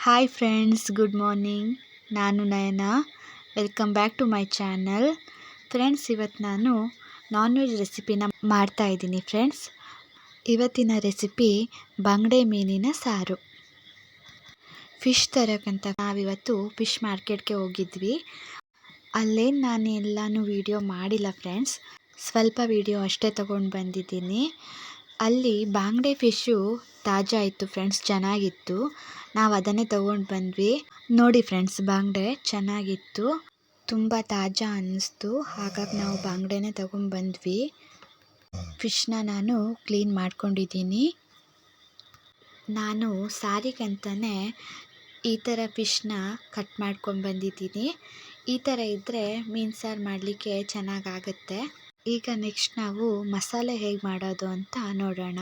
Hi friends, good morning. ನಾನು Nayana. Welcome back to my channel. Friends, ಇವತ್ತು ನಾನು non veg ರೆಸಿಪಿನ ಮಾಡ್ತಾ ಇದ್ದೀನಿ. ಫ್ರೆಂಡ್ಸ್, ಇವತ್ತಿನ ರೆಸಿಪಿ ಬಂಗಡೆ ಮೀನಿನ ಸಾರು. ಫಿಶ್ ತರೋಕ್ಕಂತ ನಾವಿವತ್ತು ಫಿಶ್ ಮಾರ್ಕೆಟ್ಗೆ ಹೋಗಿದ್ವಿ. ಅಲ್ಲೇನು ನಾನು ಎಲ್ಲನೂ ವೀಡಿಯೋ ಮಾಡಿಲ್ಲ ಫ್ರೆಂಡ್ಸ್, ಸ್ವಲ್ಪ ವೀಡಿಯೋ ಅಷ್ಟೇ ತೊಗೊಂಡು ಬಂದಿದ್ದೀನಿ. ಅಲ್ಲಿ ಬಾಂಗ್ಡೆ ಫಿಶ್ಶು ತಾಜಾ ಇತ್ತು ಫ್ರೆಂಡ್ಸ್, ಚೆನ್ನಾಗಿತ್ತು. ನಾವು ಅದನ್ನೇ ತೊಗೊಂಡು ಬಂದ್ವಿ. ನೋಡಿ ಫ್ರೆಂಡ್ಸ್, ಬಾಂಗ್ಡೆ ಚೆನ್ನಾಗಿತ್ತು, ತುಂಬ ತಾಜಾ ಅನ್ನಿಸ್ತು. ಹಾಗಾಗಿ ನಾವು ಬಾಂಗ್ಡೆನೇ ತೊಗೊಂಡು ಬಂದ್ವಿ. ಫಿಶ್ನ ನಾನು ಕ್ಲೀನ್ ಮಾಡ್ಕೊಂಡಿದ್ದೀನಿ. ನಾನು ಸಾರಿಗಂತಲೇ ಈ ಥರ ಫಿಶ್ನ ಕಟ್ ಮಾಡ್ಕೊಂಡು ಬಂದಿದ್ದೀನಿ. ಈ ಥರ ಇದ್ದರೆ ಮೀನು ಸಾರು ಮಾಡಲಿಕ್ಕೆ ಚೆನ್ನಾಗಾಗುತ್ತೆ. ಈಗ ನೆಕ್ಸ್ಟ್ ನಾವು ಮಸಾಲೆ ಹೇಗೆ ಮಾಡೋದು ಅಂತ ನೋಡೋಣ.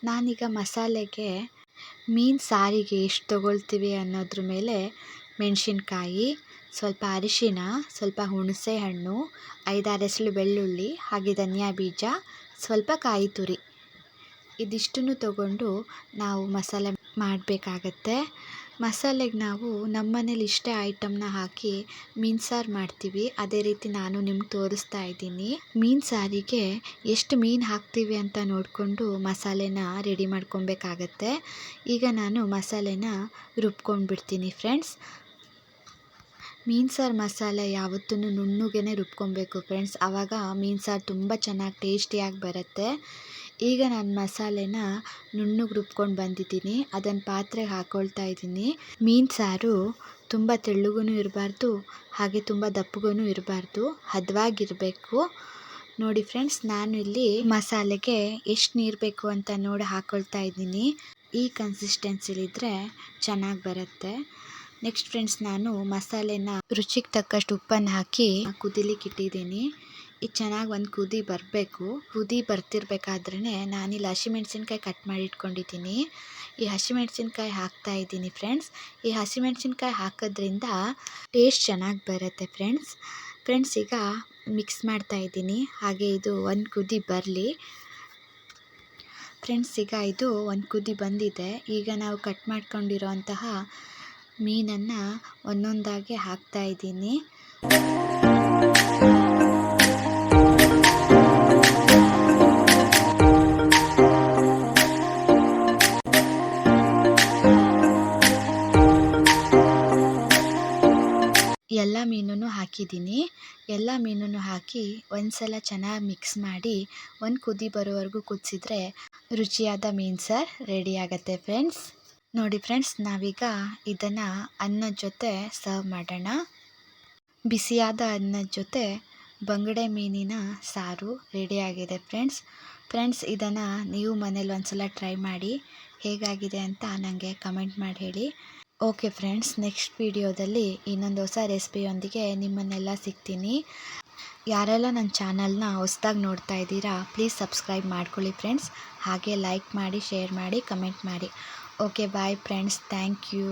ನಾನೀಗ ಮಸಾಲೆಗೆ ಮೀನು ಸಾರಿಗೆ ಎಷ್ಟು ತೊಗೊಳ್ತೀವಿ ಅನ್ನೋದ್ರ ಮೇಲೆ ಮೆಣಸಿನ್ಕಾಯಿ, ಸ್ವಲ್ಪ ಅರಿಶಿನ, ಸ್ವಲ್ಪ ಹುಣಸೆ ಹಣ್ಣು, 5-6 ಎಸಳು ಬೆಳ್ಳುಳ್ಳಿ, ಹಾಗೆ ಧನಿಯಾ ಬೀಜ, ಸ್ವಲ್ಪ ಕಾಯಿ ತುರಿ, ಇದಿಷ್ಟನ್ನು ತಗೊಂಡು ನಾವು ಮಸಾಲೆ ಮಾಡಬೇಕಾಗತ್ತೆ. ಮಸಾಲೆಗೆ ನಾವು ನಮ್ಮ ಮನೇಲಿ ಇಷ್ಟೇ ಐಟಮ್ನ ಹಾಕಿ ಮೀನು ಸಾರು ಮಾಡ್ತೀವಿ. ಅದೇ ರೀತಿ ನಾನು ನಿಮ್ಗೆ ತೋರಿಸ್ತಾ ಇದ್ದೀನಿ. ಮೀನು ಸಾರಿಗೆ ಎಷ್ಟು ಮೀನು ಹಾಕ್ತೀವಿ ಅಂತ ನೋಡಿಕೊಂಡು ಮಸಾಲೆನ ರೆಡಿ ಮಾಡ್ಕೊಬೇಕಾಗತ್ತೆ. ಈಗ ನಾನು ಮಸಾಲೆನ ರುಬ್ಕೊಂಡು ಬಿಡ್ತೀನಿ ಫ್ರೆಂಡ್ಸ್. ಮೀನು ಸಾರು ಮಸಾಲೆ ಯಾವತ್ತೂ ನುಣ್ಣಗೆ ರುಬ್ಕೊಬೇಕು ಫ್ರೆಂಡ್ಸ್, ಆವಾಗ ಮೀನು ಸಾರು ತುಂಬ ಚೆನ್ನಾಗಿ ಟೇಸ್ಟಿಯಾಗಿ ಬರುತ್ತೆ. ಈಗ ನಾನು ಮಸಾಲೆನ ನುಣ್ಣಗೆ ರುಬ್ಕೊಂಡು ಬಂದಿದ್ದೀನಿ. ಅದನ್ನು ಪಾತ್ರೆಗೆ ಹಾಕ್ಕೊಳ್ತಾ ಇದ್ದೀನಿ. ಮೀನು ಸಾರು ತುಂಬ ತೆಳ್ಳಗೂ ಇರಬಾರ್ದು, ಹಾಗೆ ತುಂಬ ದಪ್ಪಗೂ ಇರಬಾರ್ದು, ಹದವಾಗಿರಬೇಕು. ನೋಡಿ ಫ್ರೆಂಡ್ಸ್, ನಾನು ಇಲ್ಲಿ ಮಸಾಲೆಗೆ ಎಷ್ಟು ನೀರು ಬೇಕು ಅಂತ ನೋಡಿ ಹಾಕ್ಕೊಳ್ತಾ ಇದ್ದೀನಿ. ಈ ಕನ್ಸಿಸ್ಟೆನ್ಸಿಲಿದ್ದರೆ ಚೆನ್ನಾಗಿ ಬರುತ್ತೆ. ನೆಕ್ಸ್ಟ್ ಫ್ರೆಂಡ್ಸ್, ನಾನು ಮಸಾಲೆನ ರುಚಿಗೆ ತಕ್ಕಷ್ಟು ಉಪ್ಪನ್ನು ಹಾಕಿ ಕುದಿಲಿಕ್ಕೆ ಇಟ್ಟಿದ್ದೀನಿ. ಇದು ಚೆನ್ನಾಗಿ ಒಂದು ಕುದಿ ಬರಬೇಕು. ಕುದಿ ಬರ್ತಿರ್ಬೇಕಾದ್ರೇ ನಾನಿಲ್ಲಿ ಹಸಿಮೆಣ್ಸಿನ್ಕಾಯಿ ಕಟ್ ಮಾಡಿ ಇಟ್ಕೊಂಡಿದ್ದೀನಿ. ಈ ಹಸಿಮೆಣ್ಸಿನ್ಕಾಯಿ ಹಾಕ್ತಾ ಇದ್ದೀನಿ ಫ್ರೆಂಡ್ಸ್. ಈ ಹಸಿಮೆಣ್ಸಿನ್ಕಾಯಿ ಹಾಕೋದ್ರಿಂದ ಟೇಸ್ಟ್ ಚೆನ್ನಾಗಿ ಬರುತ್ತೆ ಫ್ರೆಂಡ್ಸ್. ಈಗ ಮಿಕ್ಸ್ ಮಾಡ್ತಾ ಇದ್ದೀನಿ. ಹಾಗೆ ಇದು ಒಂದು ಕುದಿ ಬರಲಿ ಫ್ರೆಂಡ್ಸ್. ಈಗ ಇದು ಒಂದು ಕುದಿ ಬಂದಿದೆ. ಈಗ ನಾವು ಕಟ್ ಮಾಡ್ಕೊಂಡಿರೋಂತಹ ಮೀನನ್ನು ಒಂದೊಂದಾಗಿ ಹಾಕ್ತಾ ಇದ್ದೀನಿ. ಎಲ್ಲ ಮೀನನ್ನು ಹಾಕಿದ್ದೀನಿ. ಎಲ್ಲ ಮೀನನ್ನು ಹಾಕಿ ಒಂದು ಸಲ ಚೆನ್ನಾಗಿ ಮಿಕ್ಸ್ ಮಾಡಿ ಒಂದು ಕುದಿ ಬರೋವರೆಗೂ ಕುದಿಸಿದ್ರೆ ರುಚಿಯಾದ ಮೀನು ಸಾರು ರೆಡಿ ಆಗುತ್ತೆ ಫ್ರೆಂಡ್ಸ್. ನೋಡಿ ಫ್ರೆಂಡ್ಸ್, ನಾವೀಗ ಇದನ್ನು ಅನ್ನದ ಜೊತೆ ಸರ್ವ್ ಮಾಡೋಣ. ಬಿಸಿಯಾದ ಅನ್ನದ ಜೊತೆ ಬಂಗಡೆ ಮೀನಿನ ಸಾರು ರೆಡಿಯಾಗಿದೆ ಫ್ರೆಂಡ್ಸ್. ಇದನ್ನು ನೀವು ಮನೇಲಿ ಒಂದ್ಸಲ ಟ್ರೈ ಮಾಡಿ, ಹೇಗಾಗಿದೆ ಅಂತ ನನಗೆ ಕಮೆಂಟ್ ಮಾಡಿ ಹೇಳಿ. ಓಕೆ ಫ್ರೆಂಡ್ಸ್, ನೆಕ್ಸ್ಟ್ ವಿಡಿಯೋದಲ್ಲಿ ಇನ್ನೊಂದು ಹೊಸ ರೆಸಿಪಿಯೊಂದಿಗೆ ನಿಮ್ಮನ್ನೆಲ್ಲ ಸಿಗ್ತೀನಿ. ಯಾರೆಲ್ಲ ನನ್ನ ಚಾನಲ್ನ ಹೊಸದಾಗಿ ನೋಡ್ತಾ ಇದ್ದೀರಾ, ಪ್ಲೀಸ್ ಸಬ್ಸ್ಕ್ರೈಬ್ ಮಾಡ್ಕೊಳ್ಳಿ ಫ್ರೆಂಡ್ಸ್. ಹಾಗೆ ಲೈಕ್ ಮಾಡಿ, ಶೇರ್ ಮಾಡಿ, ಕಮೆಂಟ್ ಮಾಡಿ. Okay, bye friends, thank you.